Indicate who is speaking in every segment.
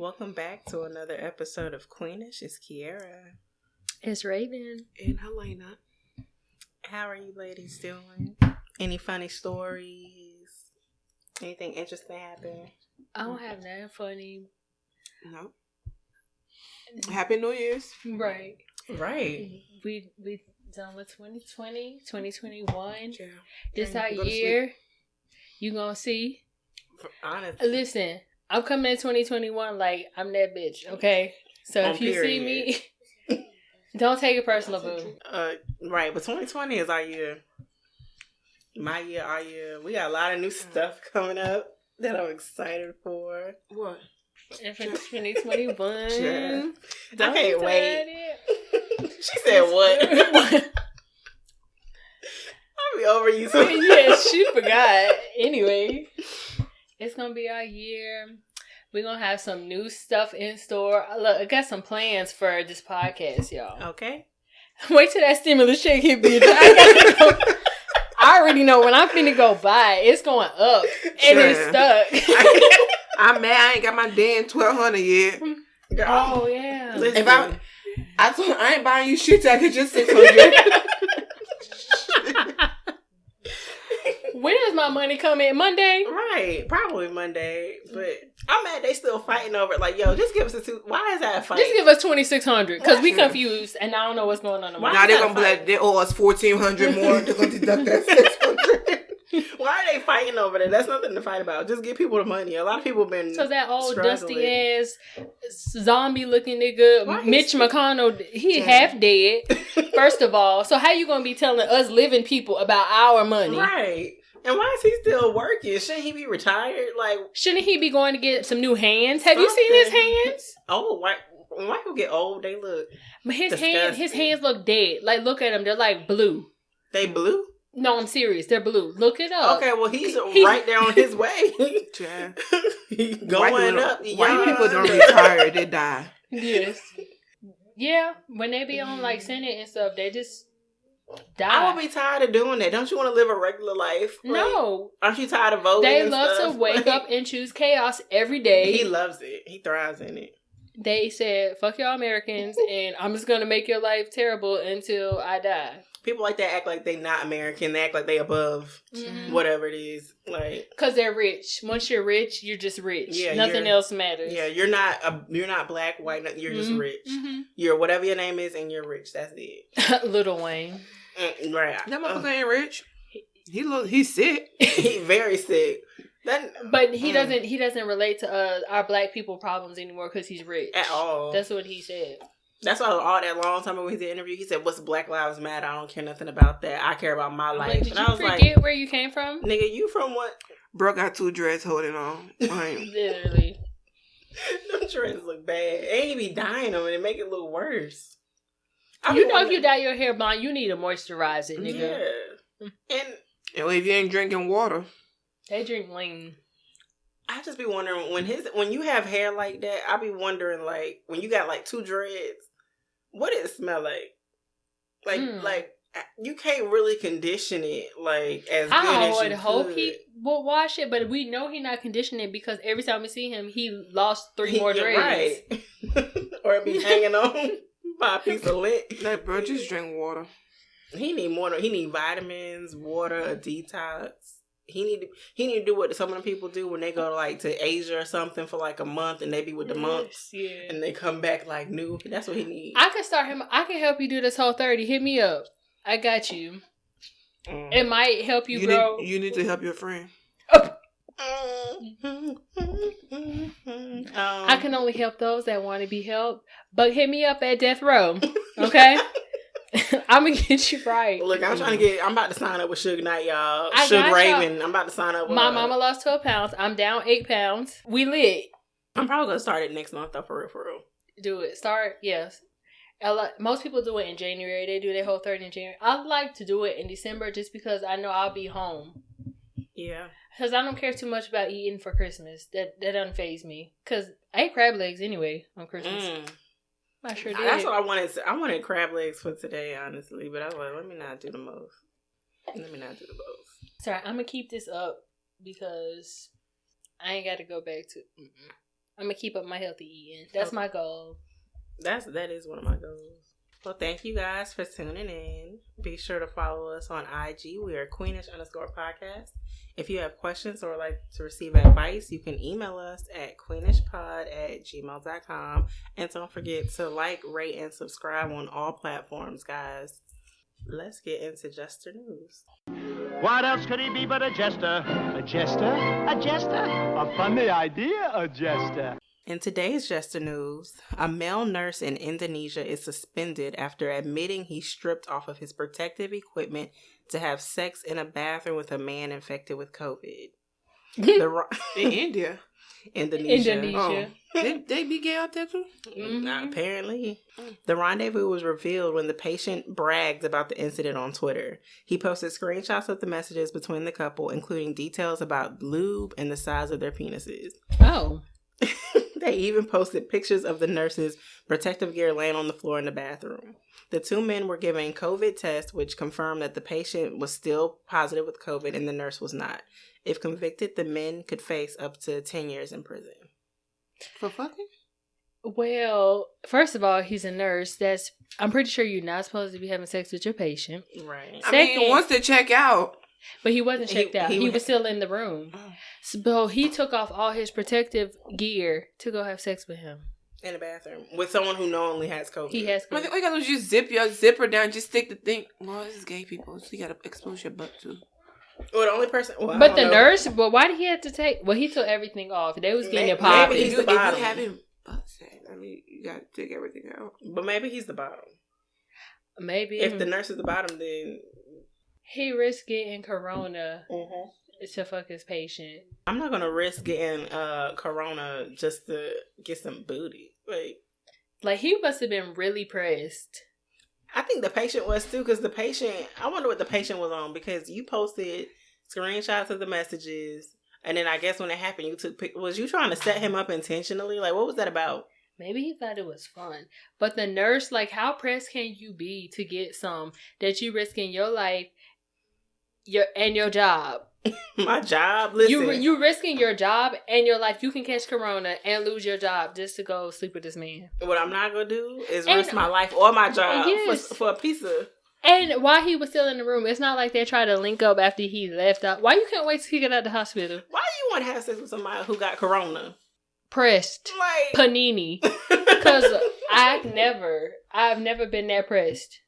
Speaker 1: Welcome back to another episode of Queenish. It's Kiara.
Speaker 2: It's Raven.
Speaker 3: And Helena.
Speaker 1: How are you ladies doing? Any funny stories? Anything interesting happen?
Speaker 2: I don't have nothing funny.
Speaker 3: No. Happy New Year's.
Speaker 2: Right.
Speaker 1: We
Speaker 2: We done with 2020, 2021.
Speaker 3: Yeah.
Speaker 2: This our year. You gonna see.
Speaker 1: Honestly.
Speaker 2: Listen, I'm coming in 2021 like I'm that bitch, okay? So if you see me, don't take it personal, boo.
Speaker 1: Right, but 2020 is our year. My year, our year. We got a lot of new stuff coming up that I'm excited for.
Speaker 3: What?
Speaker 2: And for 2021.
Speaker 1: Sure.
Speaker 2: Don't
Speaker 1: I can't wait.
Speaker 2: it.
Speaker 1: She said what? I'll be over you soon.
Speaker 2: Yes, she forgot. Anyway, it's gonna be our year. We're gonna have some new stuff in store. Look, I got some plans for this podcast, y'all.
Speaker 1: Okay.
Speaker 2: Wait till that stimulus check hit, bitch. I already know when I'm finna go buy, it's going up and it's stuck.
Speaker 3: I'm mad I ain't got my damn 1200 yet.
Speaker 2: Oh yeah.
Speaker 1: Listen.
Speaker 3: If I ain't buying you shit till I get just 600.
Speaker 2: When does my money come in? Monday?
Speaker 1: Right, probably Monday. But I'm mad they still fighting over it. Like, yo, just give us a two. Why is that a fight?
Speaker 2: Just give us 2,600 because we confused and I don't know what's going on.
Speaker 3: Now they're gonna be like, they owe us 1,400 more. They're gonna deduct that 600.
Speaker 1: Why are they fighting over that? That's nothing to fight about. Just give people the money. A lot of people have been.
Speaker 2: So that old
Speaker 1: struggling.
Speaker 2: dusty ass zombie looking nigga,
Speaker 1: Why
Speaker 2: Mitch McConnell, he half dead. First of all, so how you gonna be telling us living people about our money?
Speaker 1: Right. And why is he still working? Shouldn't he be retired? Like,
Speaker 2: shouldn't he be going to get some new hands? Have you seen his hands?
Speaker 1: Oh, when white people get old, they look.
Speaker 2: But his
Speaker 1: disgusting.
Speaker 2: hands look dead. Like, look at them; they're like blue.
Speaker 1: They blue?
Speaker 2: No, I'm serious. They're blue. Look it up.
Speaker 1: Okay, well he's right there on his way.
Speaker 3: Yeah.
Speaker 1: He's going up.
Speaker 3: White people don't retire; they die.
Speaker 2: Yes. Yeah, when they be on like Senate and stuff, they just die.
Speaker 1: I would be tired of doing that. Don't you want to live a regular life? Like,
Speaker 2: no.
Speaker 1: aren't you tired of voting?
Speaker 2: They
Speaker 1: and
Speaker 2: love
Speaker 1: stuff?
Speaker 2: to wake up and choose chaos every day.
Speaker 1: He loves it. He thrives in it.
Speaker 2: They said, fuck y'all Americans, and I'm just going to make your life terrible until I die.
Speaker 1: People like that act like they not American. They act like they above whatever it is. Like,
Speaker 2: because they're rich. Once you're rich, you're just rich.
Speaker 1: Yeah,
Speaker 2: nothing else matters.
Speaker 1: Yeah, you're not black, white. You're just rich. Mm-hmm. You're whatever your name is, and you're rich. That's it.
Speaker 2: Lil Wayne.
Speaker 1: Right.
Speaker 3: That motherfucker ain't rich. He's sick.
Speaker 1: He's very sick.
Speaker 2: But he doesn't relate to our black people problems anymore because he's rich
Speaker 1: at all.
Speaker 2: That's what he said.
Speaker 1: That's why all that long time ago he did the interview, he said, "What's Black Lives Matter? I don't care nothing about that. I care about my life."
Speaker 2: Like, did you forget where you came from?
Speaker 1: Nigga, you from what?
Speaker 3: Bro got 2 dreads holding on.
Speaker 2: Literally.
Speaker 1: Them dreads look bad. They ain't be dyeing them and it make it look worse.
Speaker 2: If you dye your hair blonde, you need to moisturize it, nigga.
Speaker 1: Yeah. And
Speaker 3: if you ain't drinking water.
Speaker 2: They drink lean.
Speaker 1: I just be wondering when you have hair like that, I be wondering like when you got like 2 dreads, what it smell like? Like you can't really condition it like as good as you could. I would hope
Speaker 2: he will wash it, but we know he's not conditioning it because every time we see him, he lost 3 more dreads.
Speaker 1: Right. Or it be hanging on by a piece of lint.
Speaker 3: That bro just drink water.
Speaker 1: He need more. He need vitamins, water, a detox. He need to do what some of the people do when they go like to Asia or something for like a month and they be with the monks and they come back like new. That's what he needs.
Speaker 2: I can start him. I can help you do this whole 30. Hit me up. I got you. It might help you grow.
Speaker 3: You need to help your friend.
Speaker 2: I can only help those that want to be helped. But hit me up at Death Row. Okay? I'm gonna get you right.
Speaker 1: Look, I'm about to sign up with Suge Knight, y'all. Suge Raven. I'm about to sign up with
Speaker 2: my mama lost 12 pounds. I'm down 8 pounds. We lit.
Speaker 1: I'm probably gonna start it next month though, for real.
Speaker 2: Do it. Start, yes. Most people do it in January. They do their whole 30 in January. I like to do it in December just because I know I'll be home.
Speaker 1: Yeah.
Speaker 2: Because I don't care too much about eating for Christmas. That doesn't faze me. Because I ate crab legs anyway on Christmas. I sure did.
Speaker 1: That's what I wanted. I wanted crab legs for today, honestly. But I was like, let me not do the most. Sorry,
Speaker 2: I'm going to keep this up because I ain't got to go back to... I'm gonna keep up my healthy eating. That's my goal.
Speaker 1: That is one of my goals. Well, thank you guys for tuning in. Be sure to follow us on IG. We are Queenish_podcast. If you have questions or like to receive advice, you can email us at queenishpod@gmail.com. And don't forget to like, rate, and subscribe on all platforms, guys. Let's get into Jester News.
Speaker 4: What else could he be but a jester? A jester? A jester? A funny idea, a jester.
Speaker 1: In today's Jester News, a male nurse in Indonesia is suspended after admitting he stripped off of his protective equipment to have sex in a bathroom with a man infected with COVID.
Speaker 3: In India?
Speaker 1: Indonesia.
Speaker 3: Oh. They be gay out there too?
Speaker 1: Apparently. The rendezvous was revealed when the patient bragged about the incident on Twitter. He posted screenshots of the messages between the couple, including details about lube and the size of their penises.
Speaker 2: Oh.
Speaker 1: They even posted pictures of the nurse's protective gear laying on the floor in the bathroom. The two men were given COVID tests, which confirmed that the patient was still positive with COVID and the nurse was not. If convicted, the men could face up to 10 years in prison.
Speaker 3: For fucking?
Speaker 2: Well, first of all, he's a nurse. I'm pretty sure you're not supposed to be having sex with your patient.
Speaker 1: Right.
Speaker 2: Second,
Speaker 3: once they check out.
Speaker 2: But he wasn't checked out. He was still in the room.
Speaker 3: Oh.
Speaker 2: So he took off all his protective gear to go have sex with him.
Speaker 1: In the bathroom. With someone who knowingly has COVID.
Speaker 2: He has COVID.
Speaker 3: All you gotta do is just zip your zipper down, just stick the thing. Well, this is gay people, so you gotta expose your butt too.
Speaker 1: Well, the only person... Well,
Speaker 2: but the nurse... But why did he have to take... Well, he took everything off. They was getting it popping.
Speaker 1: Maybe he's the bottom.
Speaker 3: If you having butt sex, I mean, you gotta take everything out.
Speaker 1: But maybe he's the bottom.
Speaker 2: Maybe.
Speaker 1: If the nurse is the bottom, then...
Speaker 2: He risked getting corona to fuck his patient.
Speaker 1: I'm not going to risk getting corona just to get some booty.
Speaker 2: Like, he must have been really pressed.
Speaker 1: I think the patient was too, because the patient... I wonder what the patient was on, because you posted screenshots of the messages, and then I guess when it happened, you took... Was you trying to set him up intentionally? Like, what was that about?
Speaker 2: Maybe he thought it was fun. But the nurse, like, how pressed can you be to get some that you risking your life and your job?
Speaker 1: My job? Listen.
Speaker 2: You risking your job and your life. You can catch corona and lose your job just to go sleep with this man.
Speaker 1: What I'm not going to do is risk my life or my job for a piece of...
Speaker 2: And while he was still in the room, it's not like they tried to link up after he left out. Why you can't wait till he get out of the hospital?
Speaker 1: Why do you want to have sex with somebody who got corona?
Speaker 2: Pressed.
Speaker 1: Like...
Speaker 2: Panini. Because I've never been that pressed.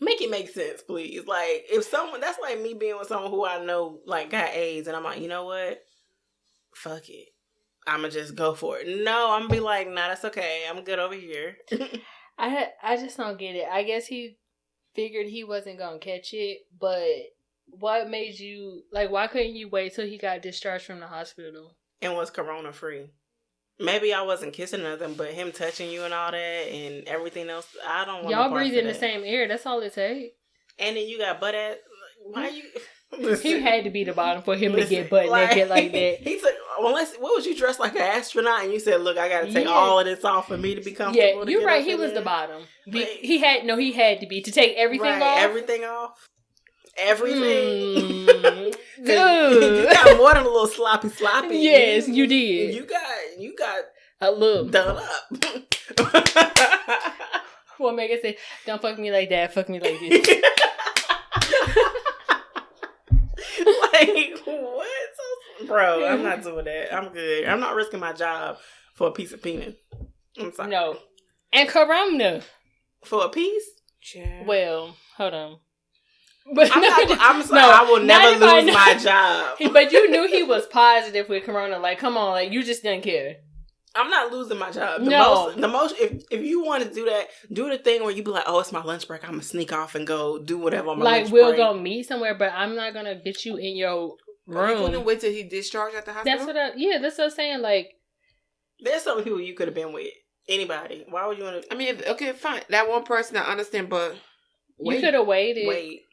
Speaker 1: Make it make sense, please. Like, if someone... That's like me being with someone who I know, like, got AIDS, and I'm like, you know what? Fuck it. I'm going to just go for it. No, I'm going to be like, nah, that's okay. I'm good over here.
Speaker 2: I just don't get it. I guess he figured he wasn't going to catch it, but what made you... Like, why couldn't you wait till he got discharged from the hospital?
Speaker 1: And was corona free. Maybe I wasn't kissing nothing, but him touching you and all that and everything else, I don't want
Speaker 2: y'all breathe in the same air. That's all it takes.
Speaker 1: And then you got butt ass. Why you... Listen,
Speaker 2: he had to be the bottom for him to get butt naked like that.
Speaker 1: He said, what was you dressed like an astronaut? And you said, look, I got to take all of this off for me to be comfortable.
Speaker 2: Yeah, you're right. He was the bottom. He had to be to take everything off.
Speaker 1: Everything off. Everything. You got more than a little sloppy.
Speaker 2: Yes, you did.
Speaker 1: You got
Speaker 2: a look
Speaker 1: done up.
Speaker 2: What Megan say? Don't fuck me like that. Fuck me like this.
Speaker 1: Like what? Bro, I'm not doing that. I'm good. I'm not risking my job for a piece of penis. I'm sorry.
Speaker 2: No. And corona
Speaker 1: for a piece.
Speaker 2: Yeah. Well, hold on. But
Speaker 1: I'm sorry. I will never lose my job.
Speaker 2: But you knew he was positive with corona. Like, come on, like you just didn't care.
Speaker 1: I'm not losing my job. The most. If you want to do that, do the thing where you be like, oh, it's my lunch break. I'm gonna sneak off and go do whatever on my lunch break.
Speaker 2: Like we'll go meet somewhere, but I'm not gonna get you in your room.
Speaker 3: You couldn't wait till he discharged at the hospital.
Speaker 2: That's what I'm saying. Like,
Speaker 1: there's some people you could have been with. Anybody. Why would you want to?
Speaker 3: I mean, okay, fine. That one person I understand, but
Speaker 2: you could have waited.
Speaker 1: Wait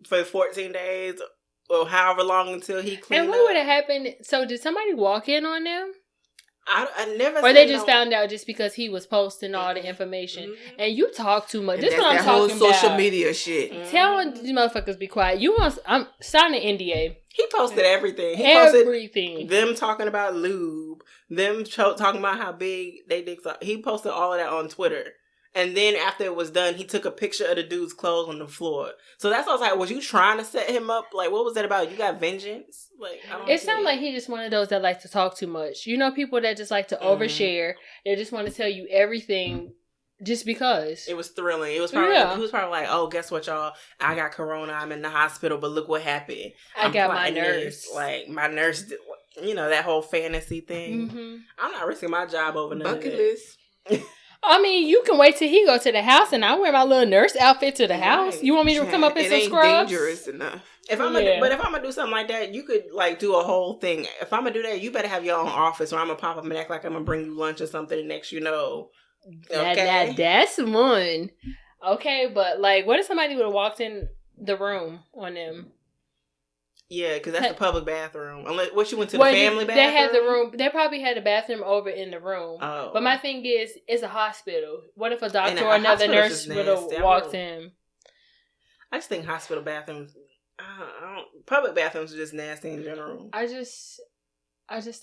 Speaker 1: for 14 days or however long until he cleaned up.
Speaker 2: And what would have happened? So did somebody walk in on them?
Speaker 1: I never.
Speaker 2: Or they just found out just because he was posting all the information. And you talk too much. This is what I'm talking about.
Speaker 3: Social media shit.
Speaker 2: Tell these motherfuckers be quiet. I'm signing NDA.
Speaker 1: He posted everything. He
Speaker 2: everything.
Speaker 1: Posted them talking about lube. Them talking about how big they dicks are. He posted all of that on Twitter. And then after it was done, he took a picture of the dude's clothes on the floor. So that's why I was like, was you trying to set him up? Like, what was that about? You got vengeance? Like, I don't
Speaker 2: It sounds like he's just one of those that like to talk too much. You know, people that just like to overshare. They just want to tell you everything just because.
Speaker 1: It was thrilling. It was probably he was probably like, oh, guess what, y'all? I got corona. I'm in the hospital, but look what happened.
Speaker 2: I got my nurse.
Speaker 1: Like, my nurse did, you know, that whole fantasy thing. Mm-hmm. I'm not risking my job over none of that. Bucket list.
Speaker 2: I mean, you can wait till he go to the house and I wear my little nurse outfit to the house. You want me to come up in some scrubs?
Speaker 3: It ain't dangerous enough.
Speaker 1: If I'm gonna do something like that, you could like do a whole thing. If I'm gonna do that, you better have your own office, or I'm gonna pop up and act like I'm gonna bring you lunch or something. And next, you know, okay,
Speaker 2: that's one. Okay, but like, what if somebody would have walked in the room on them?
Speaker 1: Yeah, because that's the public bathroom. Unless what you went to the family bathroom.
Speaker 2: They had the room. They probably had the bathroom over in the room.
Speaker 1: Oh.
Speaker 2: But my thing is, it's a hospital. What if a doctor or another nurse would have walked in?
Speaker 1: I just think hospital bathrooms, public bathrooms are just nasty in general.
Speaker 2: I just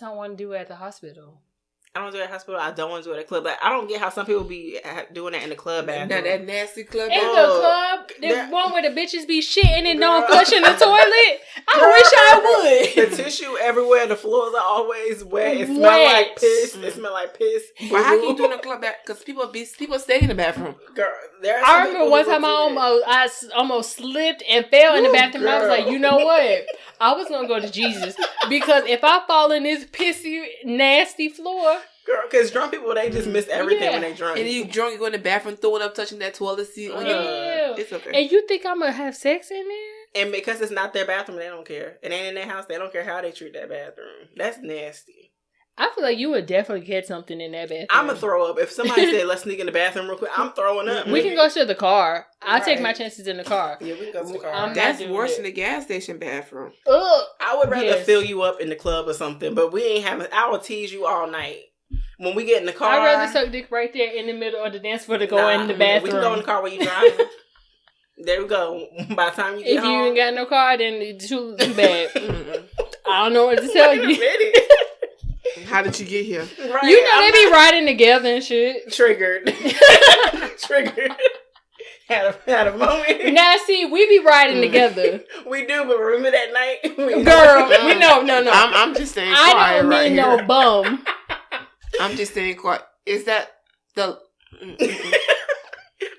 Speaker 2: don't want to do it at the hospital.
Speaker 1: I don't do it at the hospital. I don't want to do it at a club. Like, I don't get how some people be doing that in the club bathroom.
Speaker 3: Not that nasty club.
Speaker 2: In the club, the one where the bitches be shitting and don't flush in the toilet. I wish I
Speaker 1: would. The tissue everywhere. The floors are always wet. It smell like piss. It smell like piss.
Speaker 3: But how can you do in a club bathroom? Because people stay in the bathroom.
Speaker 1: Girl,
Speaker 2: I remember one time I almost slipped and fell in the bathroom. And I was like, you know what? I was gonna go to Jesus because if I fall in this pissy, nasty floor.
Speaker 1: Girl, because drunk people, they just miss everything when they drunk.
Speaker 3: And you drunk, you go in the bathroom, throwing up, touching that toilet seat. It's okay.
Speaker 2: And you think I'm gonna have sex in there?
Speaker 1: And because it's not their bathroom, they don't care. It ain't in their house, they don't care how they treat that bathroom. That's nasty.
Speaker 2: I feel like you would definitely catch something in that bathroom.
Speaker 1: I'm gonna throw up. If somebody said, let's sneak in the bathroom real quick, I'm throwing up.
Speaker 2: We can go to the car. I'll take my chances in the car.
Speaker 1: Yeah, we can go to the car.
Speaker 3: That's worse than the gas station bathroom.
Speaker 1: I would rather fill you up in the club or something, but we ain't having, I will tease you all night. When we get in the car,
Speaker 2: I'd rather suck dick right there in the middle of the dance floor to go in the bathroom.
Speaker 1: We can go in the car while you driving. There we go. By the time you get home.
Speaker 2: If you ain't got no car, then it's too bad. I don't know what to tell you.
Speaker 3: How did you get here?
Speaker 2: Right, you know they be riding together and shit.
Speaker 1: Triggered. Had a moment.
Speaker 2: Now see, we be riding together.
Speaker 1: We do, but remember that night?
Speaker 2: Girl, we no.
Speaker 3: I'm just saying quiet
Speaker 2: I don't mean no bum.
Speaker 3: I'm just saying quiet. Is that the...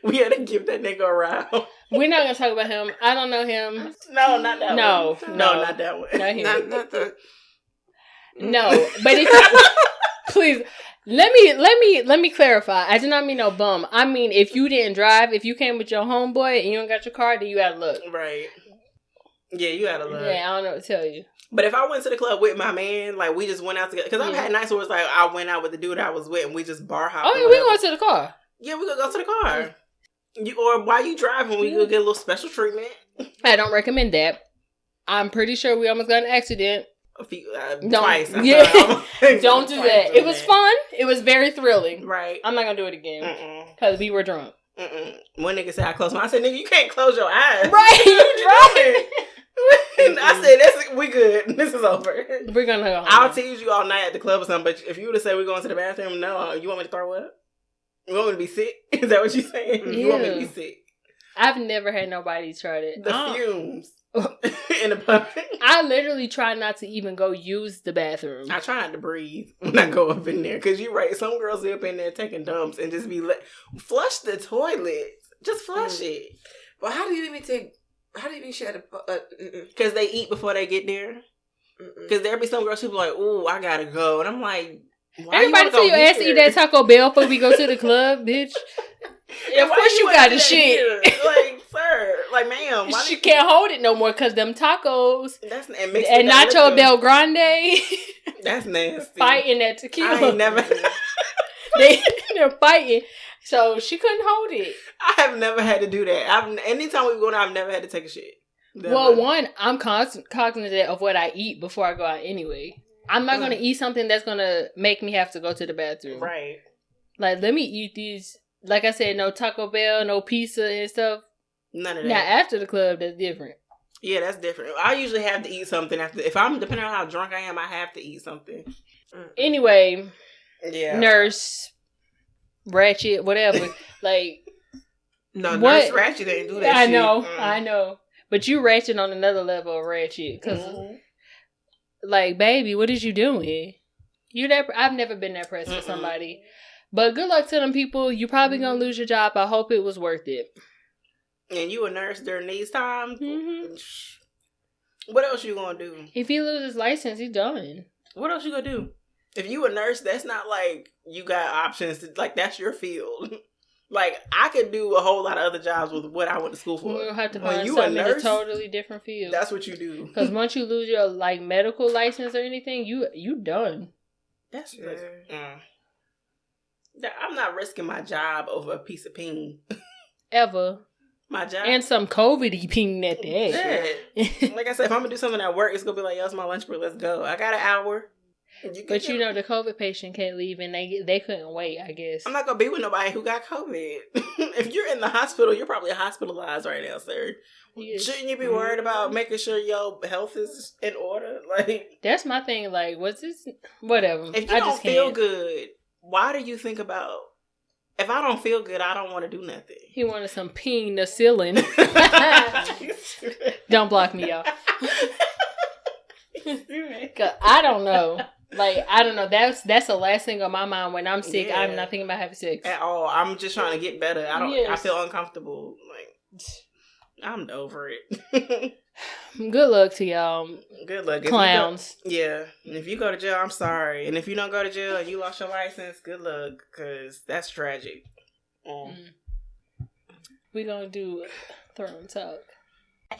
Speaker 1: We had to give that nigga a ride.
Speaker 2: We're not going to talk about him. I don't know him.
Speaker 1: No, not that one.
Speaker 2: No,
Speaker 1: not that one.
Speaker 2: Not him.
Speaker 3: Not the...
Speaker 2: No, but if you... Please... Let me clarify. I do not mean no bum. I mean, if you didn't drive, if you came with your homeboy and you don't got your car, then you gotta look.
Speaker 1: Right. Yeah, you gotta look.
Speaker 2: Yeah, I don't know what to tell you.
Speaker 1: But if I went to the club with my man, like, we just went out together. Because I've had nights where it's like, I went out with the dude I was with and we just bar hopped.
Speaker 2: Oh, yeah, we can go to the car.
Speaker 1: Yeah, we could go to the car. Or while you driving, we could get a little special treatment.
Speaker 2: I don't recommend that. I'm pretty sure we almost got an accident.
Speaker 1: Twice.
Speaker 2: Yeah. Don't do that. It was fun. It was very thrilling.
Speaker 1: Right.
Speaker 2: I'm not going to do it again. Because we were drunk.
Speaker 1: One nigga said I closed my eyes. I said, nigga, you can't close your eyes.
Speaker 2: Right. You driving.
Speaker 1: I said, we good. This is over.
Speaker 2: We're going to go home.
Speaker 1: I'll tease you all night at the club or something, but if you would have said we're going to the bathroom, no, you want me to throw up? You want me to be sick? Is that what you're saying?
Speaker 2: Yeah.
Speaker 1: You want me to be sick?
Speaker 2: I've never had nobody try it.
Speaker 1: The fumes in the public.
Speaker 2: I literally try not to even go use the bathroom.
Speaker 1: I try not to breathe when I go up in there. Because you're right. Some girls are up in there taking dumps and just be flush the toilet. Just flush it.
Speaker 3: But how do you even share the...
Speaker 1: Because they eat before they get there. Because there be some girls who be like, ooh, I gotta go. And I'm like, why
Speaker 2: everybody tell your ass to eat that Taco Bell before we go to the club, bitch. Of course you got the shit.
Speaker 1: Like, sir. Like, ma'am.
Speaker 2: She can't hold it no more because them tacos
Speaker 1: and
Speaker 2: Nacho Del Grande.
Speaker 1: That's nasty.
Speaker 2: Fighting that tequila.
Speaker 1: I ain't never...
Speaker 2: They're fighting. So she couldn't hold it.
Speaker 1: I have never had to do that. Anytime we go out, I've never had to take a shit. Never.
Speaker 2: Well, one, I'm cognizant of what I eat before I go out anyway. I'm not going to eat something that's going to make me have to go to the bathroom.
Speaker 1: Right.
Speaker 2: Like, let me eat these. Like I said, no Taco Bell, no pizza and stuff.
Speaker 1: None of that.
Speaker 2: Now, after the club, that's different.
Speaker 1: Yeah, that's different. I usually have to eat something after. If I'm, depending on how drunk I am, I have to eat something.
Speaker 2: Anyway, nurse, ratchet, whatever. Like,
Speaker 3: no, nurse ratchet didn't do that
Speaker 2: I
Speaker 3: shit.
Speaker 2: I know. But you ratchet on another level of ratchet. Because, like, baby, what is you doing? I've never been that pressed for somebody. But good luck to them people. You're probably going to lose your job. I hope it was worth it.
Speaker 1: And you a nurse during these times? What else you gonna do?
Speaker 2: If he loses his license, he's done.
Speaker 1: What else you gonna do? If you a nurse, that's not like you got options. Like, that's your field. Like, I could do a whole lot of other jobs with what I went to school for.
Speaker 2: You'll have to
Speaker 1: when
Speaker 2: find
Speaker 1: you
Speaker 2: something
Speaker 1: a nurse,
Speaker 2: in a totally different field.
Speaker 1: That's what you do.
Speaker 2: Because once you lose your, like, medical license or anything, you done.
Speaker 1: That's I'm not risking my job over a piece of ping.
Speaker 2: Ever.
Speaker 1: My job.
Speaker 2: And some COVID-y ping at that.
Speaker 1: Yeah. Like I said, if I'm going to do something at work, it's going to be like, yo, it's my lunch break, let's go. I got an hour.
Speaker 2: But you know, the COVID patient can't leave and they couldn't wait, I guess.
Speaker 1: I'm not going to be with nobody who got COVID. If you're in the hospital, you're probably hospitalized right now, sir. Yes. Shouldn't you be worried about making sure your health is in order? Like,
Speaker 2: that's my thing. Like, what's this? Whatever.
Speaker 1: If you don't feel good, why do you think about, if I don't feel good, I don't want to do nothing.
Speaker 2: He wanted some penicillin. Don't block me, y'all. Cause I don't know. Like, I don't know. That's the last thing on my mind when I'm sick. Yeah. I'm not thinking about having sex
Speaker 1: at all. I'm just trying to get better. I feel uncomfortable. Like, I'm over it.
Speaker 2: Good luck to y'all.
Speaker 1: Good luck,
Speaker 2: clowns.
Speaker 1: And if you go to jail, I'm sorry. And if you don't go to jail and you lost your license, good luck, because that's tragic.
Speaker 2: We're gonna do throne talk.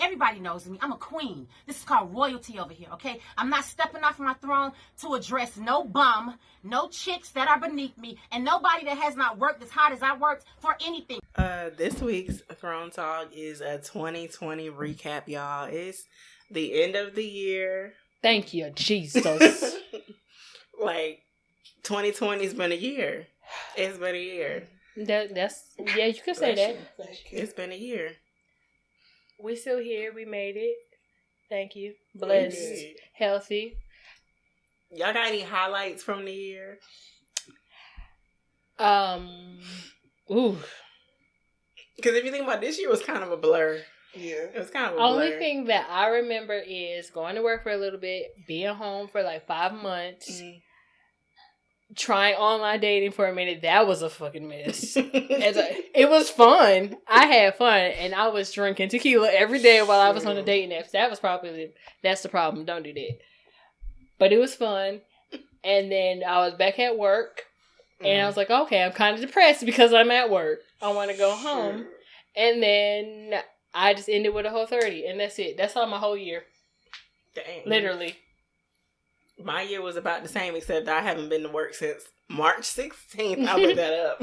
Speaker 5: Everybody knows me. I'm a queen. This is called royalty over here, okay? I'm not stepping off my throne to address no bum, no chicks that are beneath me, and nobody that has not worked as hard as I worked for anything.
Speaker 1: This week's Throne Talk is a 2020 recap, y'all. It's the end of the year.
Speaker 2: Thank you, Jesus.
Speaker 1: Like, 2020's been a year. It's been a year.
Speaker 2: That's you could say that.
Speaker 1: It's been a year.
Speaker 2: We still here. We made it. Thank you. Blessed. Healthy.
Speaker 1: Y'all got any highlights from the year?
Speaker 2: Ooh.
Speaker 1: Because if you think about it, this year was kind of a blur. Yeah. It was kind of a blur.
Speaker 2: Only thing that I remember is going to work for a little bit, being home for like 5 months, trying online dating for a minute. That was a fucking mess. It was fun. I had fun, and I was drinking tequila every day while I was on the dating apps. That's the problem. Don't do that. But it was fun. And then I was back at work, and I was like, okay, I'm kind of depressed because I'm at work. I want to go home. And then I just ended with a whole 30, and that's it. That's all my whole year.
Speaker 1: Dang.
Speaker 2: Literally.
Speaker 1: My year was about the same, except I haven't been to work since March 16th. I looked that up.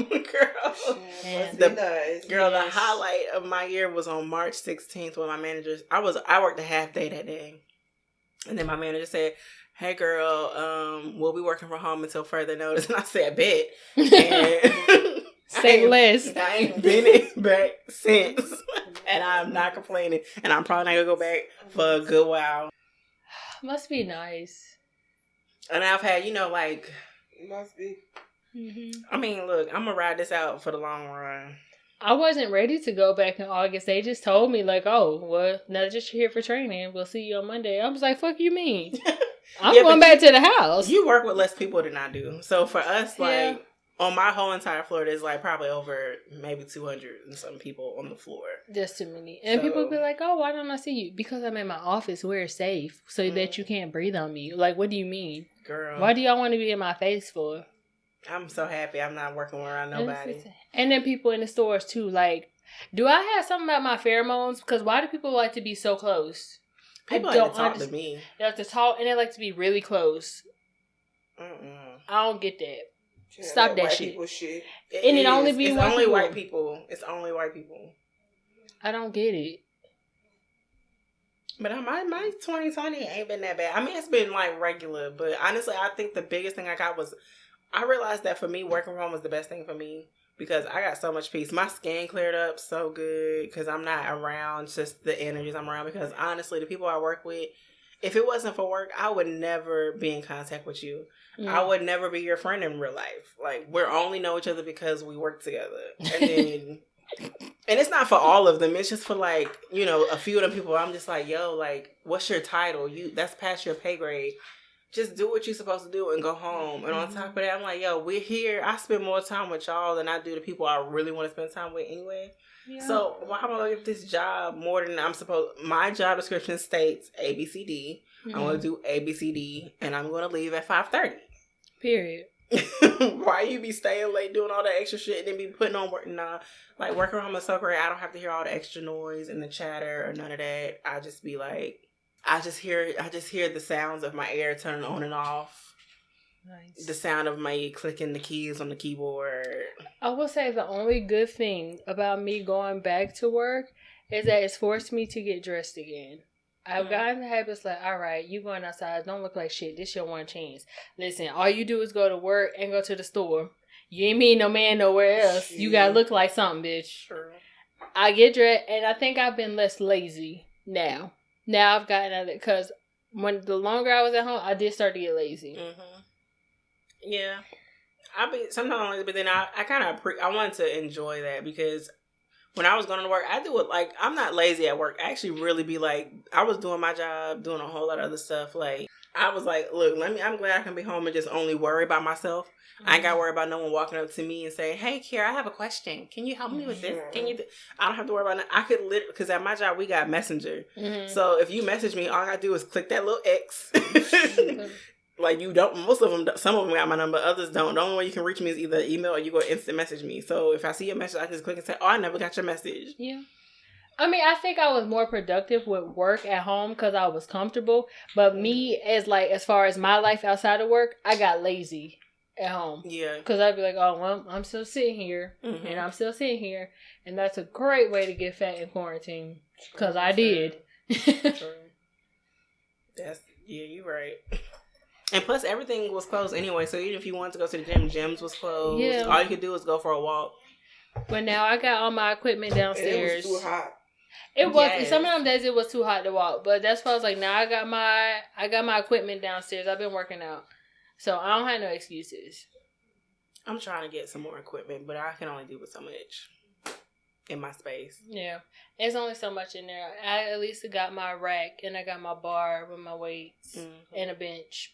Speaker 1: Girl, the highlight of my year was on March 16th when my manager, I worked a half day that day. And then my manager said, hey girl, we'll be working from home until further notice. And I said, bet. And
Speaker 2: say less.
Speaker 1: I ain't been back since. And I'm not complaining. And I'm probably not going to go back for a good while.
Speaker 2: Must be nice.
Speaker 1: And I've had, like...
Speaker 3: Must be.
Speaker 2: Mm-hmm.
Speaker 1: I mean, look, I'm going to ride this out for the long run.
Speaker 2: I wasn't ready to go back in August. They just told me, like, oh, well, now that you're here for training, we'll see you on Monday. I was like, fuck you mean? I'm going back to the house.
Speaker 1: You work with less people than I do. So for us, like, on my whole entire floor, there's, like, probably over maybe 200 and some people on the floor.
Speaker 2: Just too many. And people be like, oh, why don't I see you? Because I'm in my office where it's safe so that you can't breathe on me. Like, what do you mean?
Speaker 1: Girl.
Speaker 2: Why do y'all want to be in my face for?
Speaker 1: I'm so happy I'm not working around nobody.
Speaker 2: And then people in the stores, too. Like, do I have something about my pheromones? Because why do people like to be so close?
Speaker 1: People like to talk to me.
Speaker 2: They like to talk, and they like to be really close. I don't get that. Stop that shit. And it only be white people.
Speaker 1: White people. It's only white people.
Speaker 2: I don't get it.
Speaker 1: But my 2020 ain't been that bad. I mean, it's been like regular, but honestly, I think the biggest thing I got was I realized that for me, working from home was the best thing for me because I got so much peace. My skin cleared up so good because I'm not around just the energies I'm around. Because honestly, the people I work with, if it wasn't for work, I would never be in contact with you. I would never be your friend in real life. Like, we only know each other because we work together. And then, and it's not for all of them. It's just for, like, you know, a few of them people. I'm just like, yo, like, what's your title? That's past your pay grade. Just do what you're supposed to do and go home. And on top of that, I'm like, yo, we're here. I spend more time with y'all than I do the people I really want to spend time with anyway. Yeah. So why am I going to get this job more than I'm supposed? My job description states ABCD. I'm going to do ABCD, and I'm going to leave at 5:30.
Speaker 2: Period.
Speaker 1: Why you be staying late doing all that extra shit and then be putting on work? Nah, like working from home is so great. I don't have to hear all the extra noise and the chatter or none of that. I just be like, I just hear the sounds of my air turning on and off. Nice. The sound of my clicking the keys on the keyboard.
Speaker 2: I will say the only good thing about me going back to work is that it's forced me to get dressed again. I've gotten the habits like, all right, you going outside, don't look like shit. This your one chance. Listen, all you do is go to work and go to the store. You ain't meeting no man nowhere else. You gotta look like something, bitch. True. I get dressed, and I think I've been less lazy now. Now I've gotten at it, because the longer I was at home, I did start to get lazy. Mm-hmm.
Speaker 1: Yeah. I be sometimes lazy, but then I kind of I wanted to enjoy that because when I was going to work, I do it like, I'm not lazy at work. I actually really be like, I was doing my job, doing a whole lot of other stuff. Like, I was like, look, I'm glad I can be home and just only worry about myself. Mm-hmm. I ain't got to worry about no one walking up to me and saying, hey, Kiara, I have a question. Can you help me with this? Can you I don't have to worry about that. I could literally, because at my job, we got Messenger. Mm-hmm. So if you message me, all I got to do is click that little X. Like, you don't, most of them, some of them got my number, others don't. The only way you can reach me is either email or you go instant message me. So if I see your message, I just click and say, oh, I never got your message.
Speaker 2: Yeah. I mean, I think I was more productive with work at home because I was comfortable. But me, as far as my life outside of work, I got lazy at home. Yeah. Because I'd be like, oh, well, I'm still sitting here. Mm-hmm. And I'm still sitting here. And that's a great way to get fat in quarantine. Because I did.
Speaker 1: Yeah, you're right. And plus, everything was closed anyway. So even if you wanted to go to the gym, gyms was closed. Yeah. All you could do was go for a walk.
Speaker 2: But now I got all my equipment downstairs.
Speaker 3: And it was too hot.
Speaker 2: It was. Yes. Some of them days it was too hot to walk. But that's why I was like, now I got my equipment downstairs. I've been working out, so I don't have no excuses.
Speaker 1: I'm trying to get some more equipment, but I can only do with so much in my space.
Speaker 2: Yeah, there's only so much in there. I at least got my rack and I got my bar with my weights and a bench.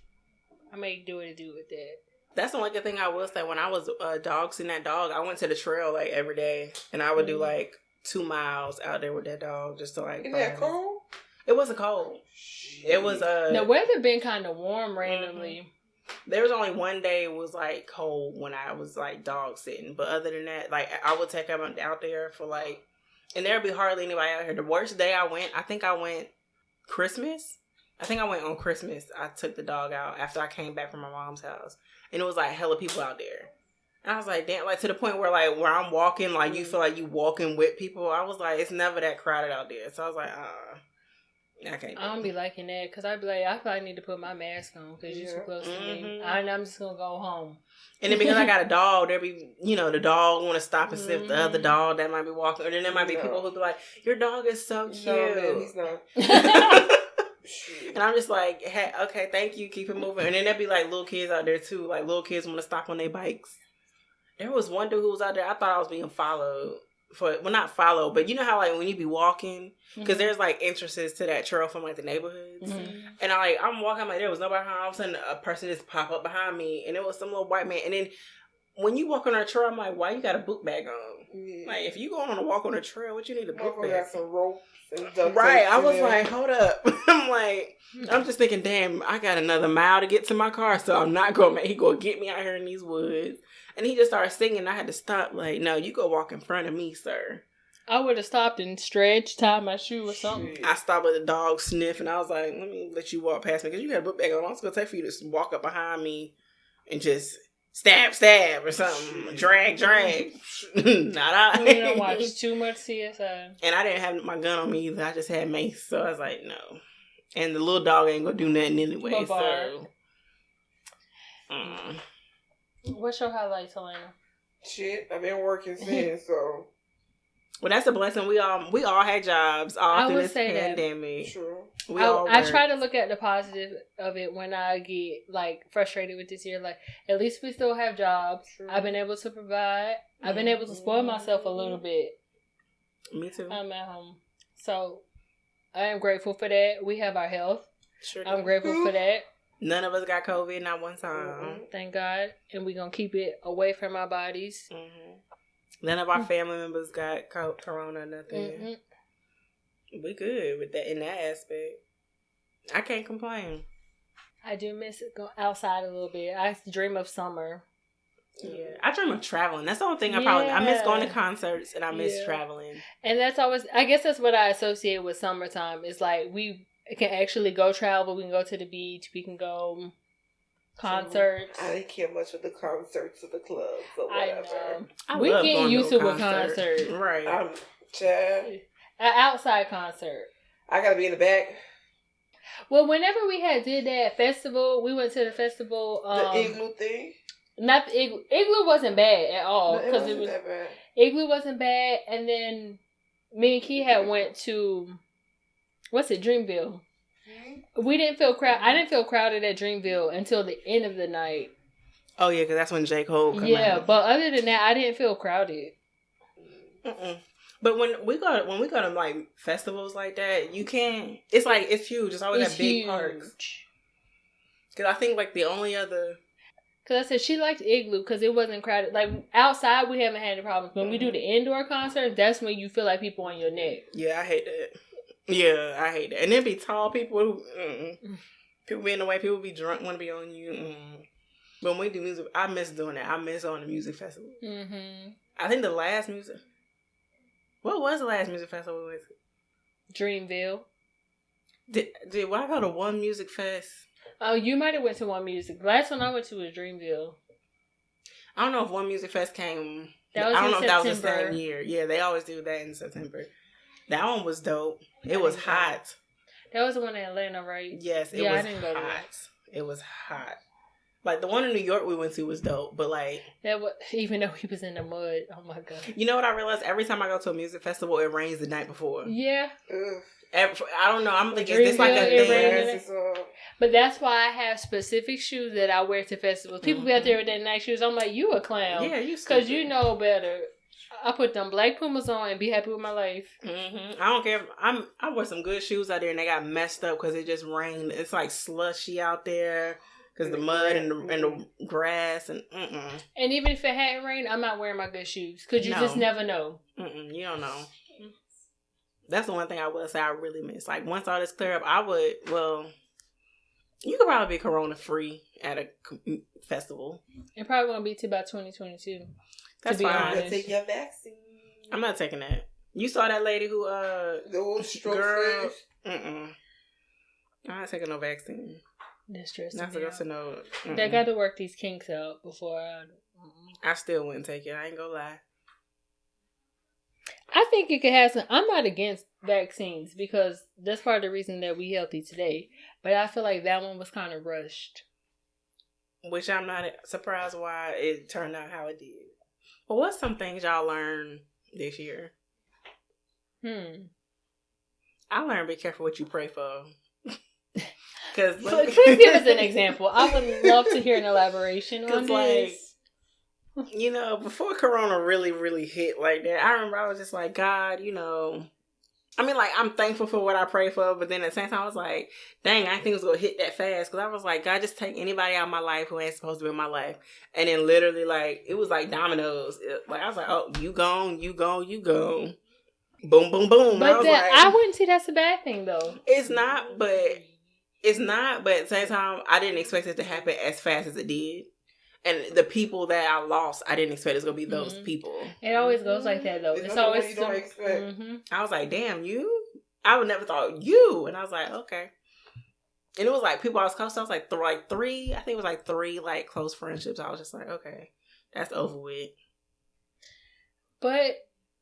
Speaker 2: I may do what I do with that.
Speaker 1: That's the only good thing I will say. When I was dog sitting that dog, I went to the trail like every day, and I would do like 2 miles out there with that dog just to like.
Speaker 3: Is that cold?
Speaker 1: It wasn't cold. It was
Speaker 2: the weather been kind of warm randomly.
Speaker 1: There was only one day it was like cold when I was like dog sitting, but other than that, like I would take them out there for like, and there'd be hardly anybody out here. The worst day I went Christmas. I think I went on Christmas. I took the dog out after I came back from my mom's house. And it was like hella people out there. And I was like, damn, like to the point where like where I'm walking, like you feel like you walking with people. I was like, it's never that crowded out there. So I was like, I can't.
Speaker 2: I don't be liking that because I'd be like, I probably need to put my mask on because you're so close to me. I'm just going to go home.
Speaker 1: And then because I got a dog, there be, the dog want to stop and sniff the other dog that might be walking. Or then there might be people who be like, your dog is so cute. No, man, he's not. And I'm just like, hey, okay, thank you, keep it moving. And then there'd be like little kids out there too. Like little kids want to stop on their bikes. There was one dude who was out there. I thought I was being followed. Not followed, but you know how like when you be walking, because there's like entrances to that trail from like the neighborhoods. And I'm walking, I'm like, there was nobody behind. All of a sudden a person just pop up behind me, and it was some little white man. And then when you walk on a trail, I'm like, why you got a boot bag on? Yeah. Like if you going on a walk on a trail, what you need a boot bag? Got some rope. Right, I was like, hold up. I'm just thinking, damn, I got another mile to get to my car, so I'm not going to, he going to get me out here in these woods. And he just started singing, I had to stop, like, no, you go walk in front of me, sir.
Speaker 2: I would have stopped and stretched, tied my shoe or something.
Speaker 1: I stopped with the dog sniff, and I was like, let me let you walk past me, because you got a book bag on. I was going to take for you to walk up behind me and just stab, stab or something. Drag, drag. Not I.
Speaker 2: We don't watch too much CSI.
Speaker 1: And I didn't have my gun on me either. I just had mace. So I was like, no. And the little dog ain't gonna do nothing anyway. So.
Speaker 2: What's your highlights, Helena?
Speaker 3: Shit, I've been working since, so.
Speaker 1: Well, that's a blessing. We all had jobs all through this pandemic.
Speaker 3: True.
Speaker 2: I try to look at the positive of it when I get like frustrated with this year. Like, at least we still have jobs. True. I've been able to provide. I've been able to spoil myself a little bit.
Speaker 1: Me too.
Speaker 2: I'm at home, so I am grateful for that. We have our health.
Speaker 1: Sure.
Speaker 2: I'm grateful for that.
Speaker 1: None of us got COVID, not one time.
Speaker 2: Thank God, and we're gonna keep it away from our bodies.
Speaker 1: None of our family members got corona, nothing. We good with that in that aspect. I can't complain.
Speaker 2: I do miss it going outside a little bit. I dream of summer.
Speaker 1: Yeah, I dream of traveling. That's the only thing I miss going to concerts and I miss traveling.
Speaker 2: And that's always, I guess that's what I associate with summertime. It's like we can actually go travel. We can go to the beach. We can go concerts.
Speaker 3: I didn't care much for the concerts or the clubs or whatever.
Speaker 2: We get used to a concert.
Speaker 1: Right.
Speaker 3: I'm Chad.
Speaker 2: An outside concert.
Speaker 3: I gotta be in the back.
Speaker 2: Well, whenever we did that festival, we went to the festival.
Speaker 3: The Igloo thing?
Speaker 2: Not the Igloo. Igloo wasn't bad at all.
Speaker 3: No, it wasn't that bad.
Speaker 2: Igloo wasn't bad. And then me and Key had went to, Dreamville. We didn't feel crowded. I didn't feel crowded at Dreamville until the end of the night.
Speaker 1: Oh yeah, because that's when J. Cole came out.
Speaker 2: Yeah, but other than that, I didn't feel crowded.
Speaker 1: But when we go to like festivals like that, you can't. It's like it's huge. It's always at big parks. Because I think like the only other.
Speaker 2: Because I said she liked Igloo because it wasn't crowded. Like outside, we haven't had any problems. When we do the indoor concert, that's when you feel like people on your neck.
Speaker 1: Yeah, I hate that. Yeah, I hate that. And then be tall people who people be in the way. People be drunk, want to be on you. But when we do music, I miss doing that. I miss on the music festival. I think the last music. What was the last music festival we went to?
Speaker 2: Dreamville.
Speaker 1: Did I go to one music fest?
Speaker 2: Oh, you might have went to one music. Last one I went to was Dreamville.
Speaker 1: I don't know if one music fest came.
Speaker 2: That was
Speaker 1: I don't know
Speaker 2: September.
Speaker 1: if that was the same year. Yeah, they always do that in September. That one was dope. It was hot.
Speaker 2: That was the one in Atlanta, right?
Speaker 1: Yes, it was I didn't go hot. It was hot. Like the one in New York we went to was dope, but like
Speaker 2: that was, even though he was in the mud. Oh my god!
Speaker 1: You know what I realized? Every time I go to a music festival, it rains the night before.
Speaker 2: Yeah.
Speaker 1: I don't know. I'm thinking it's like a thing.
Speaker 2: But that's why I have specific shoes that I wear to festivals. People be out there with their nice shoes. I'm like, you a clown?
Speaker 1: Yeah, you.
Speaker 2: Because you know better. I put them black Pumas on and be happy with my life.
Speaker 1: I don't care. I wear some good shoes out there and they got messed up because it just rained. It's like slushy out there. Because the mud and the grass and
Speaker 2: And even if it hadn't rained, I'm not wearing my good shoes. Because you just never know.
Speaker 1: You don't know. That's the one thing I would say I really miss. Like, once all this clear up, you could probably be corona free at a festival.
Speaker 2: It probably won't be till about 2022.
Speaker 1: That's fine.
Speaker 3: I'm gonna take your vaccine.
Speaker 1: I'm not taking that. You saw that lady who,
Speaker 3: the old stroke
Speaker 1: girl. I'm not taking no vaccine.
Speaker 2: That's stressing
Speaker 1: not supposed to know.
Speaker 2: They got to work these kinks out before
Speaker 1: I still wouldn't take it. I ain't gonna lie.
Speaker 2: I think it could have some. I'm not against vaccines because that's part of the reason that we healthy today. But I feel like that one was kind of rushed.
Speaker 1: Which I'm not surprised why it turned out how it did. But what's some things y'all learned this year? I learned be careful what you pray for.
Speaker 2: Please give us an example. I would love to hear an elaboration on this.
Speaker 1: You know, before Corona really, really hit like that, I remember I was just like, God, you know, I mean, like, I'm thankful for what I pray for, but then at the same time, I was like, dang, I didn't think it was going to hit that fast, because I was like, God, just take anybody out of my life who ain't supposed to be in my life. And then literally, like, it was like dominoes. I was like, oh, you gone, you gone, you gone. Boom, boom, boom.
Speaker 2: But I wouldn't say that's a bad thing, though.
Speaker 1: It's not, but at the same time, I didn't expect it to happen as fast as it did. And the people that I lost, I didn't expect it was going to be those people.
Speaker 2: It always goes like that, though. It's always
Speaker 3: you don't expect.
Speaker 1: I was like, damn, you? I would never thought you. And I was like, okay. And it was like people I was close to. I was like, three. I think it was like 3 like close friendships. I was just like, okay, that's over with.
Speaker 2: But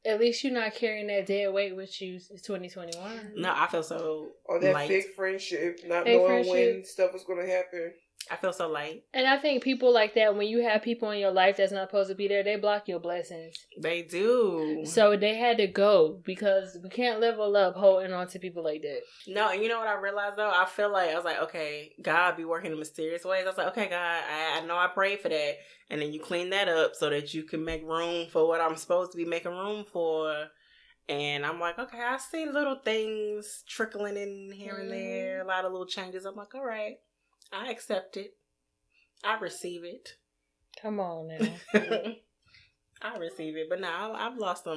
Speaker 2: at least you're not carrying that dead weight with you. It's 2021.
Speaker 1: No, I feel so
Speaker 3: Or that
Speaker 1: light.
Speaker 3: fake friendship, not
Speaker 2: Fake
Speaker 3: knowing
Speaker 2: friendship.
Speaker 3: when stuff was going to happen.
Speaker 1: I feel so light.
Speaker 2: And I think people like that, when you have people in your life that's not supposed to be there, they block your blessings.
Speaker 1: They do.
Speaker 2: So they had to go because we can't level up holding on to people like that.
Speaker 1: No, and you know what I realized though? I feel like I was like, okay, God be working in mysterious ways. I was like, okay, God, I know I prayed for that. And then you clean that up so that you can make room for what I'm supposed to be making room for. And I'm like, okay, I see little things trickling in here and there, a lot of little changes. I'm like, all right, I accept it. I receive it.
Speaker 2: Come on now.
Speaker 1: I receive it. But now I've lost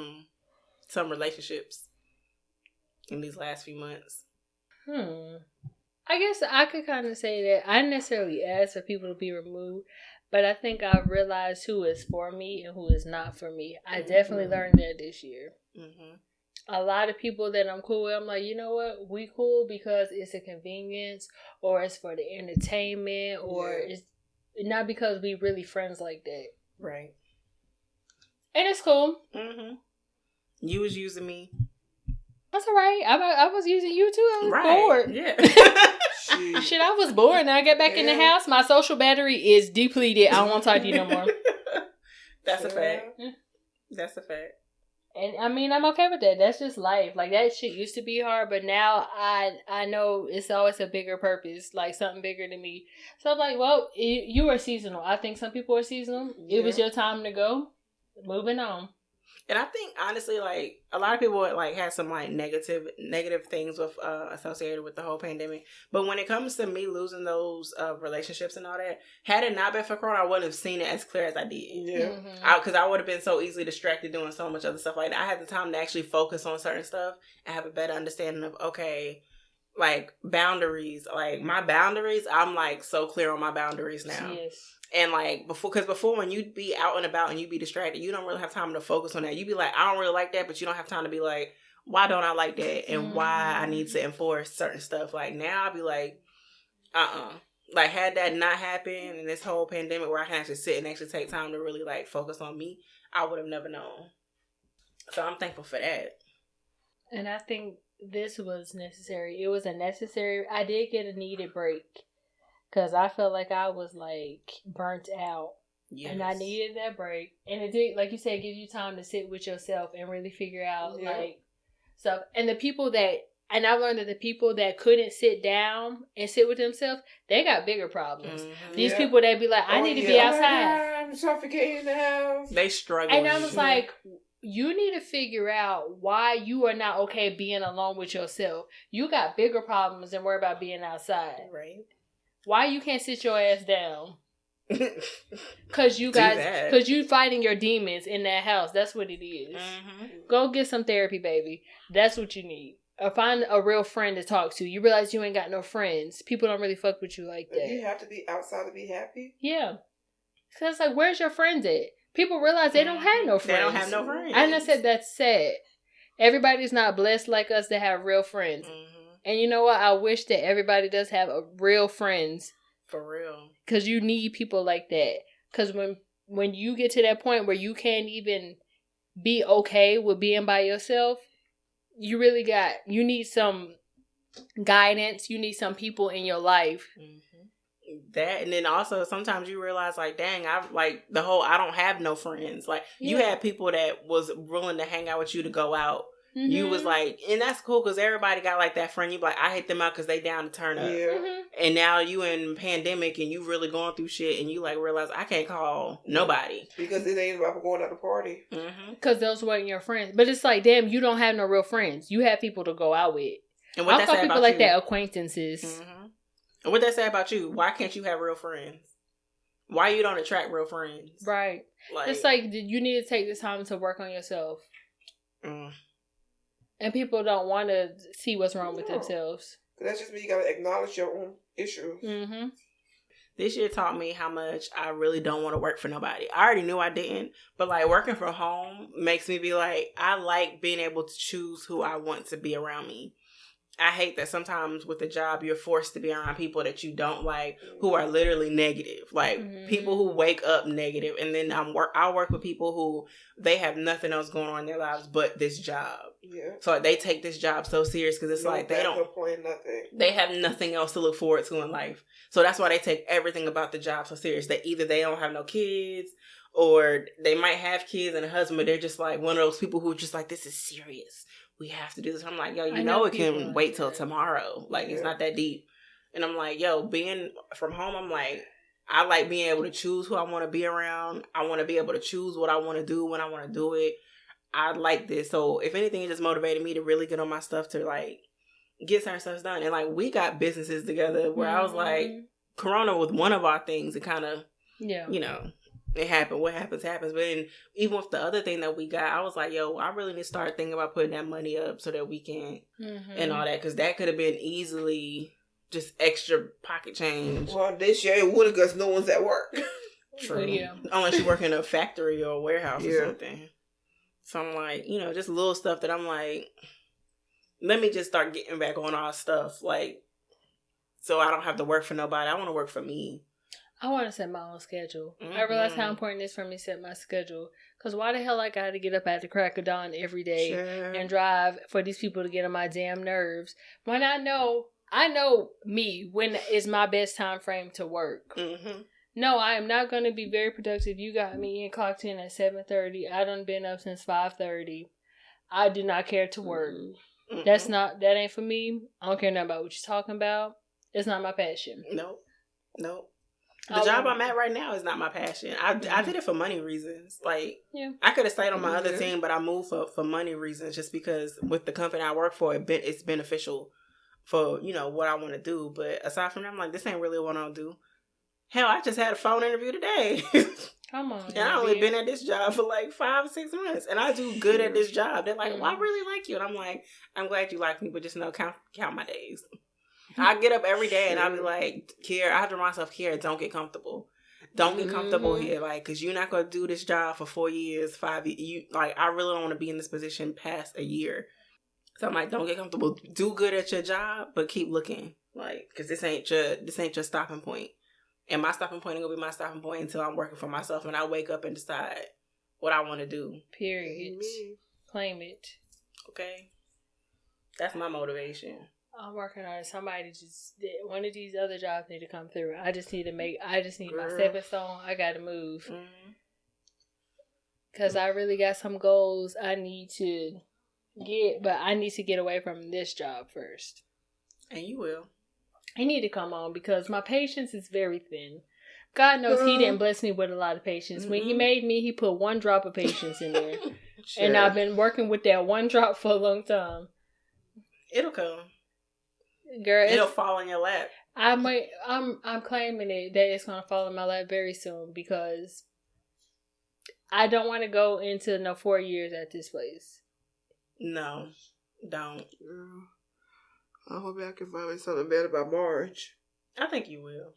Speaker 1: some relationships in these last few months.
Speaker 2: I guess I could kind of say that I didn't necessarily ask for people to be removed, but I think I've realized who is for me and who is not for me. I definitely learned that this year. Mm-hmm. A lot of people that I'm cool with, I'm like, you know what? We cool because it's a convenience or it's for the entertainment or it's not because we really friends like that.
Speaker 1: Right.
Speaker 2: And it's cool.
Speaker 1: Mm-hmm. You was using me.
Speaker 2: That's all right. I was using you too. I was bored.
Speaker 1: Yeah.
Speaker 2: Shit, I was bored. Now I get back in the house. My social battery is depleted. I don't want to talk to you no more.
Speaker 1: That's a fact. That's a fact.
Speaker 2: And I mean, I'm okay with that. That's just life. Like, that shit used to be hard, but now I know it's always a bigger purpose, like something bigger than me. So I'm like, well, you are seasonal. I think some people are seasonal. Yeah. It was your time to go. Moving on.
Speaker 1: And I think, honestly, like, a lot of people, like, had some, like, negative things with associated with the whole pandemic. But when it comes to me losing those relationships and all that, had it not been for Corona, I wouldn't have seen it as clear as I did.
Speaker 3: Yeah.
Speaker 1: Because I would have been so easily distracted doing so much other stuff. Like, I had the time to actually focus on certain stuff and have a better understanding of, okay, like, boundaries. Like, my boundaries, I'm, like, so clear on my boundaries now.
Speaker 2: Yes.
Speaker 1: And like before when you'd be out and about and you'd be distracted, you don't really have time to focus on that. You'd be like, I don't really like that, but you don't have time to be like, why don't I like that? And why I need to enforce certain stuff. Like now I'll be like, like had that not happened and this whole pandemic where I can actually sit and actually take time to really like focus on me, I would have never known. So I'm thankful for that. And
Speaker 2: I think this was necessary. It was a necessary, I did get a needed break. Because I felt like I was, like, burnt out. Yes. And I needed that break. And it did, like you said, give you time to sit with yourself and really figure out, like, stuff. And the people that, and I learned that the people that couldn't sit down and sit with themselves, they got bigger problems. Mm-hmm. These people that be like, I need to be outside.
Speaker 3: I'm suffocating in the house.
Speaker 1: They struggle.
Speaker 2: And I was like, you need to figure out why you are not okay being alone with yourself. You got bigger problems than worry about being outside.
Speaker 1: Right.
Speaker 2: Why you can't sit your ass down? Because you fighting your demons in that house. That's what it is. Mm-hmm. Go get some therapy, baby. That's what you need. Or find a real friend to talk to. You realize you ain't got no friends. People don't really fuck with you like that.
Speaker 3: You have to be outside to be happy?
Speaker 2: Yeah. So it's like, where's your friends at? People realize they don't have no friends.
Speaker 1: They don't have no friends.
Speaker 2: And I said that's sad. Everybody's not blessed like us to have real friends. Mm-hmm. And you know what? I wish that everybody does have real friends.
Speaker 1: For real. Because
Speaker 2: you need people like that. Because when you get to that point where you can't even be okay with being by yourself, you need some guidance. You need some people in your life.
Speaker 1: Mm-hmm. That, and then also sometimes you realize like, dang, I've like the whole, I don't have no friends. Like you had people that was willing to hang out with you to go out. Mm-hmm. You was like, and that's cool because everybody got like that friend. You be like, I hit them out because they down to turn up. Yeah. Mm-hmm. And now you in pandemic and you really going through shit and you like realize I can't call nobody
Speaker 3: because it ain't about going out to party.
Speaker 2: Because those weren't your friends. But it's like, damn, you don't have no real friends. You have people to go out with.
Speaker 1: And what
Speaker 2: I call people like that acquaintances.
Speaker 1: Mm-hmm. And what that say about you? Why can't you have real friends? Why you don't attract real friends?
Speaker 2: Right. Like, it's like you need to take this time to work on yourself. And people don't want to see what's wrong with themselves.
Speaker 3: That just means you got to acknowledge your own issues.
Speaker 2: Mm-hmm.
Speaker 1: This year taught me how much I really don't want to work for nobody. I already knew I didn't, but like working from home makes me be like, I like being able to choose who I want to be around me. I hate that sometimes with the job you're forced to be around people that you don't like, who are literally negative. Like people who wake up negative, and then I work with people who they have nothing else going on in their lives but this job.
Speaker 3: Yeah.
Speaker 1: So they take this job so serious because it's like they don't
Speaker 3: nothing.
Speaker 1: They have nothing else to look forward to in life. So that's why they take everything about the job so serious. That either they don't have no kids, or they might have kids and a husband, but they're just like one of those people who are just like, this is serious. We have to do this. I'm like, yo, you know it can wait till tomorrow. Like, it's not that deep. And I'm like, yo, being from home, I'm like, I like being able to choose who I want to be around. I want to be able to choose what I want to do when I want to do it. I like this. So if anything, it just motivated me to really get on my stuff to like get certain stuff done. And like we got businesses together where I was like, Corona was one of our things. It kind of, you know, it happened. What happens, happens. But then even with the other thing that we got, I was like, yo, I really need to start thinking about putting that money up so that we can and all that. Because that could have been easily just extra pocket change.
Speaker 3: Well, this year it would have because no one's at work.
Speaker 1: True. Yeah. Unless you work in a factory or a warehouse or something. So I'm like, you know, just little stuff that I'm like, let me just start getting back on our stuff. Like, so I don't have to work for nobody. I want to work for me.
Speaker 2: I want to set my own schedule. I realize how important it is for me to set my schedule. Because why the hell I got to get up at the crack of dawn every day and drive for these people to get on my damn nerves when I know me when is my best time frame to work. No, I am not going to be very productive. You got me in clocked in at 7:30. I done been up since 5:30. I do not care to work. That ain't for me. I don't care nothing about what you're talking about. It's not my passion.
Speaker 1: Nope. The job I'm at right now is not my passion. I did it for money reasons. Like, I could have stayed on my other team, but I moved for money reasons just because with the company I work for, it's beneficial for, you know, what I want to do. But aside from that, I'm like, this ain't really what I want to do. Hell, I just had a phone interview today.
Speaker 2: Come on.
Speaker 1: And I only been at this job for like 5 or 6 months. And I do good at this job. They're like, well, I really like you. And I'm like, I'm glad you like me, but just know, count my days. I get up every day and I'll be like, Kiera, I have to remind myself, Kiera, don't get comfortable. Don't get comfortable here. Like, because you're not going to do this job for 4 years, 5 years. I really don't want to be in this position past a year. So I'm like, don't get comfortable. Do good at your job, but keep looking. Like, because this ain't your stopping point. And my stopping point ain't going to be my stopping point until I'm working for myself and I wake up and decide what I want to do.
Speaker 2: Period. Claim it.
Speaker 1: Okay. That's my motivation.
Speaker 2: I'm working on it. Somebody one of these other jobs need to come through. I just need my stepping stone. I got to move. Because I really got some goals I need to get, but I need to get away from this job first.
Speaker 1: And you will.
Speaker 2: I need to come on because my patience is very thin. God knows he didn't bless me with a lot of patience. When he made me, he put 1 drop of patience in there. And I've been working with that 1 drop for a long time.
Speaker 1: It'll come.
Speaker 2: Girl,
Speaker 1: it'll fall in your lap.
Speaker 2: I'm claiming it that it's gonna fall in my lap very soon because I don't want to go into no 4 years at this place.
Speaker 1: No, don't.
Speaker 3: I hope I can find something better by March.
Speaker 1: I think you will.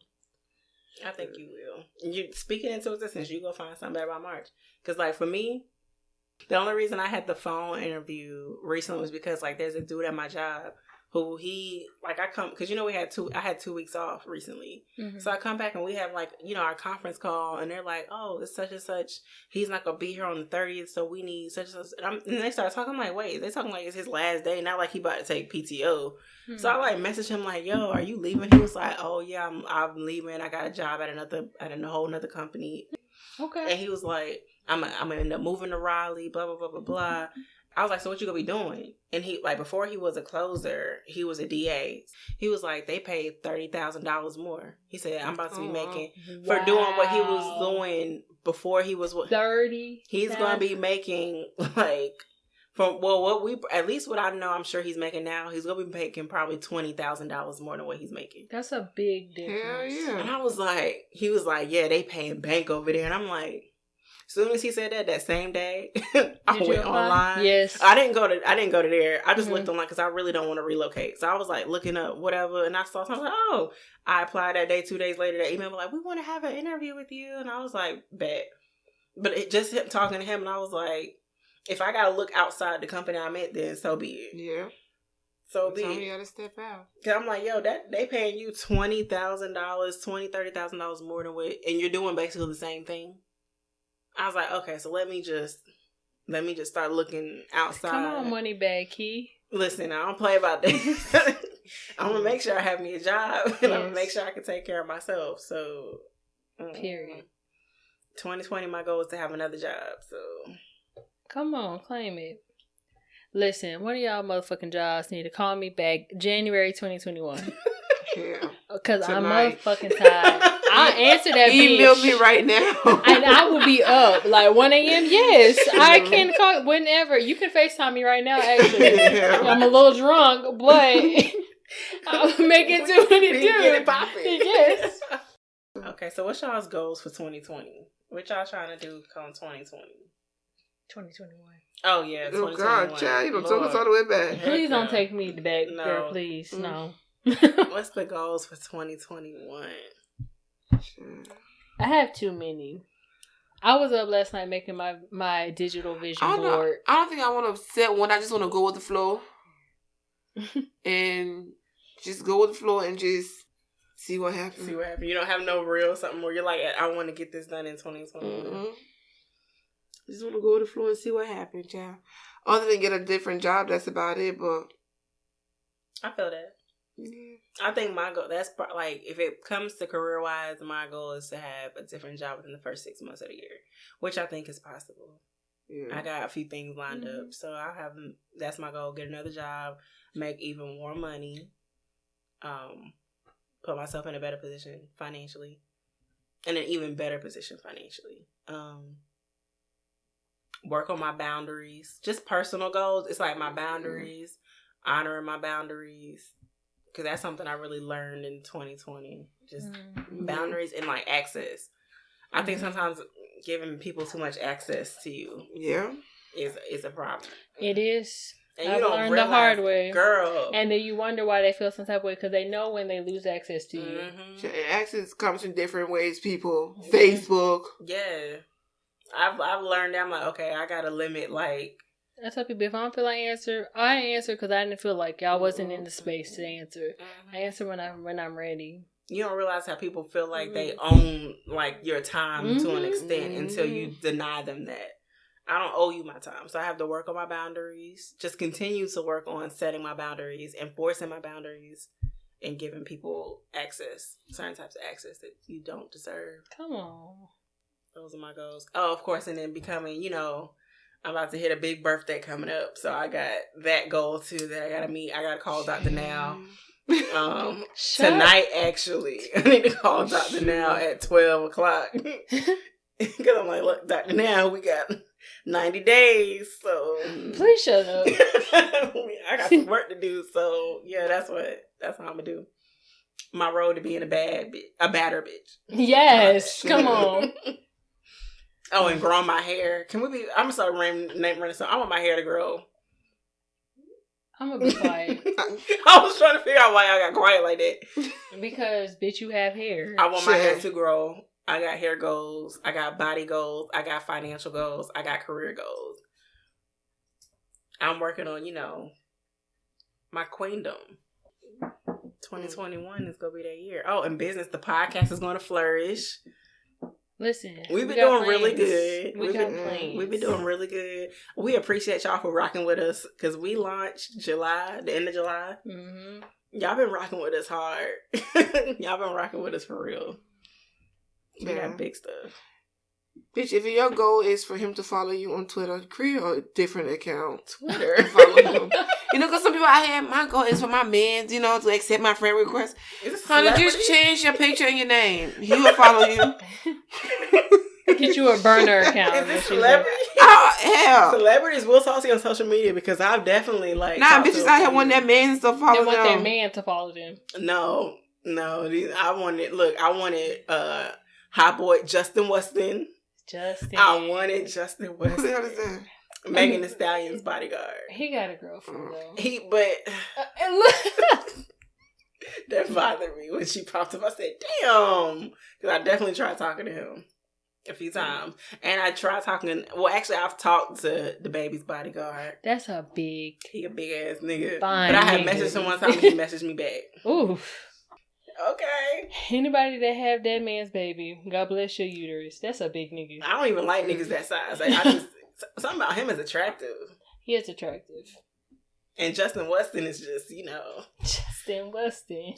Speaker 1: You speaking into existence, you go find something better by March. Because like for me, the only reason I had the phone interview recently was because like there's a dude at my job who because you know I had 2 weeks off recently. So I come back and we have like, you know, our conference call and they're like, oh, it's such and such. He's not going to be here on the 30th. So we need such and such. And they start talking. I'm like, wait, they're talking like it's his last day. Not like he about to take PTO. So I like messaged him like, yo, are you leaving? He was like, oh yeah, I'm leaving. I got a job at a whole nother company. Okay. And he was like, I'm going to end up moving to Raleigh, blah, blah, blah, blah, blah. I was like, so what you gonna be doing? And he, like, before he was a closer, he was a DA. He was like, they paid $30,000 more. He said, I'm about to be making, for doing what he was doing before he was,
Speaker 2: 30.
Speaker 1: He's gonna be making, like, at least what I know, I'm sure he's making now, he's gonna be making probably $20,000 more than what he's making.
Speaker 2: That's a big difference.
Speaker 3: Hell yeah.
Speaker 1: And I was like, he was like, yeah, they paying bank over there. And I'm like, as soon as he said that same day, I went online.
Speaker 2: Yes.
Speaker 1: I didn't go to there. I just looked online because I really don't want to relocate. So I was like looking up whatever, and I saw something. I was like, oh, I applied that day. 2 days later, they emailed me like, we want to have an interview with you. And I was like, bet. But it just him talking to him, and I was like, if I got to look outside the company I'm at, then so be it.
Speaker 3: Yeah.
Speaker 1: So
Speaker 3: you gotta step out.
Speaker 1: Cause I'm like, yo, that they paying you $20,000 more than what, and you're doing basically the same thing. I was like, okay, so let me just start looking outside.
Speaker 2: Come on, money bag key.
Speaker 1: Listen, I don't play about that. I'm gonna make sure I have me a job, and I'm gonna make sure I can take care of myself. So,
Speaker 2: period.
Speaker 1: 2020, my goal is to have another job. So,
Speaker 2: come on, claim it. Listen, one of y'all motherfucking jobs need to call me back January 2021.
Speaker 3: Yeah.
Speaker 2: Because I'm motherfucking tired. I'll answer that
Speaker 3: Email
Speaker 2: bitch.
Speaker 3: me right now.
Speaker 2: And I will be up. Like 1 a.m. Yes. I can call whenever. You can FaceTime me right now, actually.
Speaker 3: Yeah.
Speaker 2: I'm a little drunk, but I'll make it do what it do.
Speaker 1: Get it popping.
Speaker 2: Yes.
Speaker 1: Okay, so what's y'all's goals for 2020? What y'all trying to do come 2020?
Speaker 2: 2021.
Speaker 1: Oh, yeah, 2021.
Speaker 3: Oh, God, child, you don't took us all the way back.
Speaker 2: Please don't take me back,
Speaker 1: No.
Speaker 2: girl, please. No.
Speaker 1: What's the goals for 2021?
Speaker 2: I have too many. I was up last night making my digital vision board.
Speaker 3: I don't think I want to set one. I just want to go with the flow. And just go with the flow and just see what happens.
Speaker 1: You don't have no real something where you're like, I want to get this done in 2021.
Speaker 3: Mm-hmm. Just want to go with the flow and see what happens, child. Other than get a different job, that's about it, but...
Speaker 1: I feel that.
Speaker 3: Yeah.
Speaker 1: I think my goal, that's like, if it comes to career-wise, my goal is to have a different job within the first 6 months of the year, which I think is possible. Yeah. I got a few things lined up, so that's my goal, get another job, make even more money, put myself in a better position financially, and an even better position financially. Work on my boundaries, just personal goals. It's like my boundaries, honoring my boundaries, because that's something I really learned in 2020. Just boundaries and like access. I think sometimes giving people too much access to you, is a problem.
Speaker 2: It is.
Speaker 1: And
Speaker 2: I've
Speaker 1: you don't
Speaker 2: learned
Speaker 1: realize,
Speaker 2: the hard way,
Speaker 1: girl.
Speaker 2: And then you wonder why they feel some type of way because they know when they lose access to you.
Speaker 3: Mm-hmm. Access comes in different ways. People, Facebook.
Speaker 1: Yeah. I've learned that. I'm like, okay, I gotta limit, like...
Speaker 2: I tell people, if I don't feel like answer, I answer because I didn't feel like y'all wasn't in the space to answer. I answer when I'm ready. You
Speaker 1: don't realize how people feel like they own, like, your time to an extent until you deny them that. I don't owe you my time. So I have to work on my boundaries. Just continue to work on setting my boundaries, enforcing my boundaries, and giving people access, certain types of access that you don't deserve.
Speaker 2: Come on.
Speaker 1: Those are my goals. Oh, of course, and then becoming, I'm about to hit a big birthday coming up. So I got that goal, too, that I got to meet. I got to call Dr. Now. Tonight, actually. I need to call Dr. Now at 12 o'clock. Because I'm like, look, Dr. Now, we got 90 days. So
Speaker 2: please shut up.
Speaker 1: I got some work to do. So, yeah, that's what I'm going to do. My road to being a badder bitch.
Speaker 2: Yes, come on.
Speaker 1: Oh, and growing my hair. I'm going to start running something. I want my hair to grow.
Speaker 2: I'm going to be quiet.
Speaker 1: I was trying to figure out why I got quiet like that.
Speaker 2: Because, bitch, you have hair.
Speaker 1: I want my hair to grow. I got hair goals. I got body goals. I got financial goals. I got career goals. I'm working on, my queendom. 2021 is going to be that year. Oh, and business, the podcast is going to flourish.
Speaker 2: Listen,
Speaker 1: we've been doing really good.
Speaker 2: We've
Speaker 1: been doing really good. We appreciate y'all for rocking with us because we launched the end of July. Mm-hmm. Y'all been rocking with us hard. Y'all been rocking with us for real. We got big stuff.
Speaker 3: Bitch, if your goal is for him to follow you on Twitter, create a different account.
Speaker 1: Twitter.
Speaker 3: Follow him. Because some people out here, my goal is for my man, to accept my friend request. Honey, just change your picture and your name. He will follow you.
Speaker 2: Get you a burner account.
Speaker 1: Is this celebrity?
Speaker 3: Oh, hell.
Speaker 1: Celebrities will talk to you on social media because I've definitely,
Speaker 3: bitches out here want that man to follow them.
Speaker 2: They want that man to follow them.
Speaker 1: No. I wanted hot boy Justin Weston. I wanted Justin Weston.
Speaker 3: Who the hell is that?
Speaker 1: Megan Thee Stallion's bodyguard.
Speaker 2: He got a girlfriend though.
Speaker 1: That bothered me when she popped up. I said, "Damn," because I definitely tried talking to him. a few times. And I tried talking. Well, actually, I've talked to the baby's bodyguard.
Speaker 2: That's a big...
Speaker 1: He a big ass nigga.
Speaker 2: Fine
Speaker 1: but I had
Speaker 2: nigga.
Speaker 1: messaged him one time and he messaged me back.
Speaker 2: Ooh.
Speaker 1: Okay.
Speaker 2: Anybody that have that man's baby, God bless your uterus. That's a big nigga.
Speaker 1: I don't even like niggas that size. Like, I just... Something about him is attractive. He
Speaker 2: is attractive.
Speaker 1: And Justin Weston is just,
Speaker 2: Justin Weston.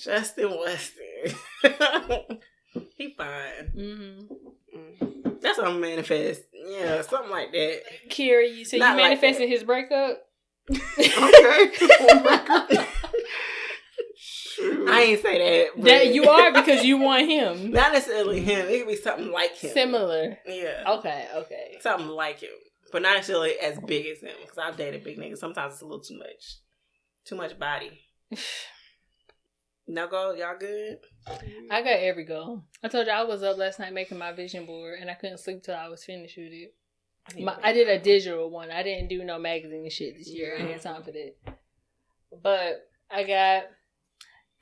Speaker 1: He fine. Mm-hmm. That's what I'm manifest. Yeah, something like that.
Speaker 2: Kira, you said you manifested like his breakup?
Speaker 1: Okay. I ain't say that.
Speaker 2: That you are because you want him.
Speaker 1: Not necessarily him. It could be something like him.
Speaker 2: Similar.
Speaker 1: Yeah.
Speaker 2: Okay.
Speaker 1: Something like him. But not necessarily as big as him. Because I've dated big niggas. Sometimes it's a little too much. Too much body. No goal? Y'all good?
Speaker 2: I got every goal. I told you I was up last night making my vision board. And I couldn't sleep till I was finished with it. I did a digital one. I didn't do no magazine shit this year. I had time for that. But I got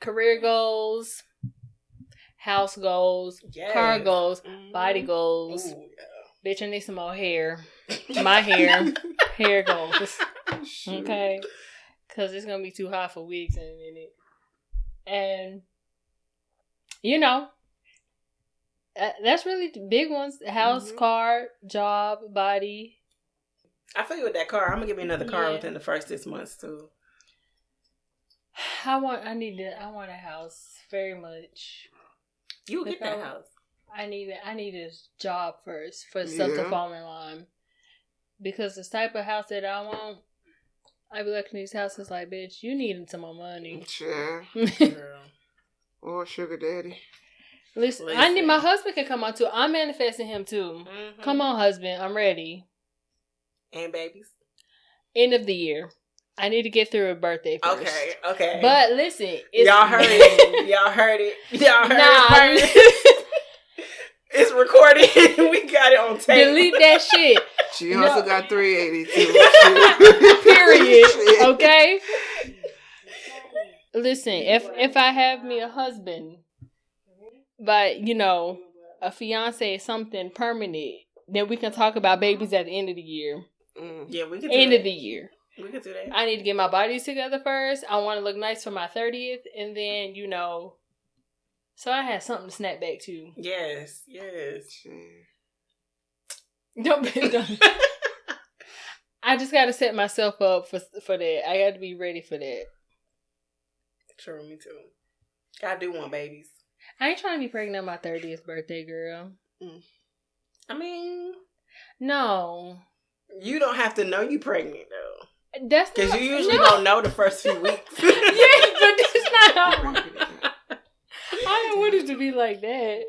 Speaker 2: career goals, house goals, car goals, body goals. Ooh, yeah. Bitch, I need some more hair. My hair goals. Okay? Because it's going to be too hot for wigs in a minute. And, that's really the big ones. House, car, job, body.
Speaker 1: I feel you with that car. I'm going to give me another car within the first 6 months, too.
Speaker 2: I want a house very much.
Speaker 1: You will get that house.
Speaker 2: I need a job first for stuff to fall in line. Because the type of house that I want, I be looking at these houses like, bitch, you need some more money.
Speaker 3: Sure. Or sugar daddy.
Speaker 2: Listen, I need my husband can come on too. I'm manifesting him too. Mm-hmm. Come on, husband, I'm ready.
Speaker 1: And babies.
Speaker 2: End of the year. I need to get through a birthday first.
Speaker 1: Okay.
Speaker 2: But listen,
Speaker 1: y'all heard it. Y'all heard it first. It's recorded. We got it on tape.
Speaker 2: Delete that shit.
Speaker 3: She also got 382.
Speaker 2: Period. Okay. Listen, if I have me a husband, but a fiance, something permanent, then we can talk about babies at the end of the year.
Speaker 1: Yeah, we can.
Speaker 2: End of the year.
Speaker 1: We can do that.
Speaker 2: I need to get my bodies together first. I want to look nice for my 30th, and then so I had something to snap back to.
Speaker 1: Yes.
Speaker 2: Don't. I just got to set myself up for that. I got to be ready for that.
Speaker 1: True, me too. I do want babies.
Speaker 2: I ain't trying to be pregnant on my 30th birthday, girl.
Speaker 1: I mean,
Speaker 2: no.
Speaker 1: You don't have to know you pregnant though.
Speaker 2: That's
Speaker 1: because you usually don't know the first few weeks.
Speaker 2: Yes, but that's not how. I don't want it to be like that.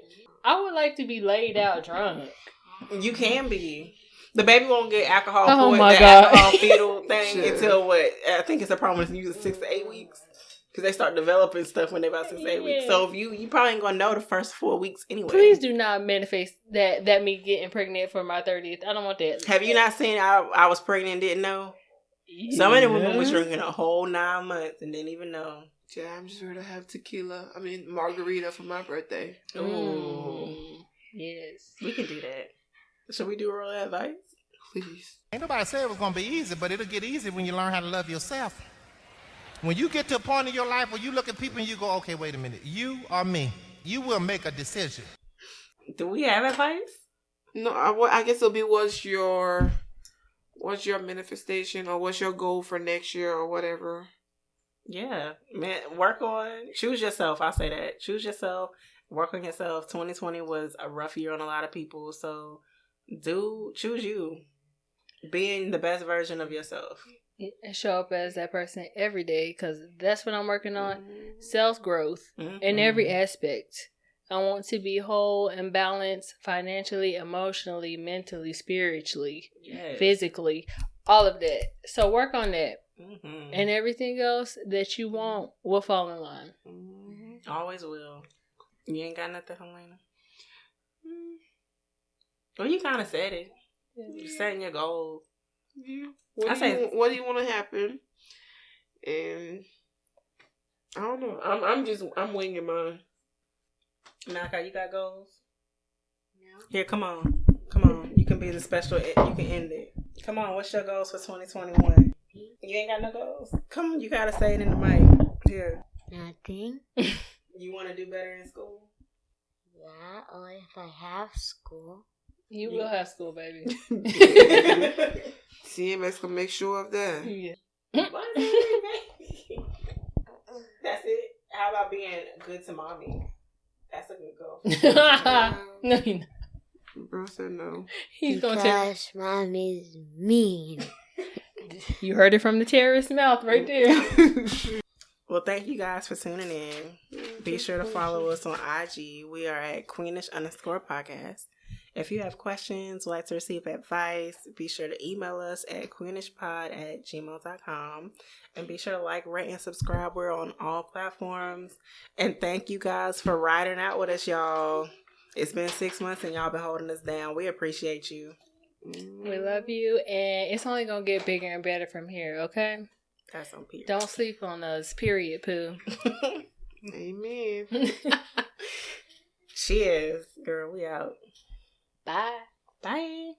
Speaker 2: I would like to be laid out drunk.
Speaker 1: You can be. The baby won't get alcohol.
Speaker 2: Oh my God.
Speaker 1: Alcohol fetal thing until what? I think it's a promise. Use 6 to 8 weeks because they start developing stuff when they're about 6 to 8 weeks. So if you probably ain't gonna know the first 4 weeks anyway.
Speaker 2: Please do not manifest that me getting pregnant for my 30th. I don't want that.
Speaker 1: Have you not seen I was pregnant and didn't know? Yeah. Some of the women was drinking a whole 9 months and didn't even know.
Speaker 3: Yeah, I'm just ready to have margarita for my birthday.
Speaker 1: Ooh.
Speaker 2: Yes.
Speaker 1: We can do that. Should we do real advice?
Speaker 3: Please.
Speaker 6: Ain't nobody said it was going to be easy, but it'll get easy when you learn how to love yourself. When you get to a point in your life where you look at people and you go, okay, wait a minute. You or me? You will make a decision.
Speaker 1: Do we have advice?
Speaker 3: No, I guess it'll be what's your manifestation or what's your goal for next year or whatever.
Speaker 1: Yeah, man, choose yourself. I'll say that. Choose yourself. Work on yourself. 2020 was a rough year on a lot of people. So choose you. Being the best version of yourself.
Speaker 2: And show up as that person every day because that's what I'm working on. Self-growth in every aspect. I want to be whole and balanced financially, emotionally, mentally, spiritually, physically, all of that. So work on that. Mm-hmm. And everything else that you want will fall in line.
Speaker 1: Mm-hmm. Always will. You ain't got nothing, Helena? Well, you kind of said it. You're setting your goals.
Speaker 3: Yeah. What do you want to happen? And I don't know. I'm winging mine.
Speaker 1: Malika, you got goals? Yeah. Here, come on. Come on. You can be the special. You can end it. Come on. What's your goals for 2021? You ain't got no goals? Come on. You got to say it in the mic. Here.
Speaker 7: Nothing.
Speaker 1: You want to do better in school?
Speaker 7: Yeah, or if I have school.
Speaker 2: You will have school, baby.
Speaker 3: CMS gonna make sure of that.
Speaker 2: Yeah.
Speaker 1: That's it. How about being good to mommy? That's a good goal.
Speaker 2: No, you not.
Speaker 3: Bro said no.
Speaker 2: He's gonna tell.
Speaker 7: Because mommy's mean.
Speaker 2: You heard it from the terrorist's mouth right there.
Speaker 1: Well, thank you guys for tuning in. Be sure to follow us on IG. We are at Queenish_podcast. If you have questions, would like to receive advice, be sure to email us at queenishpod@gmail.com. And be sure to like, rate, and subscribe. We're on all platforms. And thank you guys for riding out with us, y'all. It's been 6 months and y'all been holding us down. We appreciate you.
Speaker 2: We love you, and it's only gonna get bigger and better from here, okay?
Speaker 1: That's on period.
Speaker 2: Don't sleep on us, period, poo.
Speaker 3: Amen.
Speaker 1: Cheers. Girl, we out.
Speaker 2: Bye.
Speaker 1: Bye.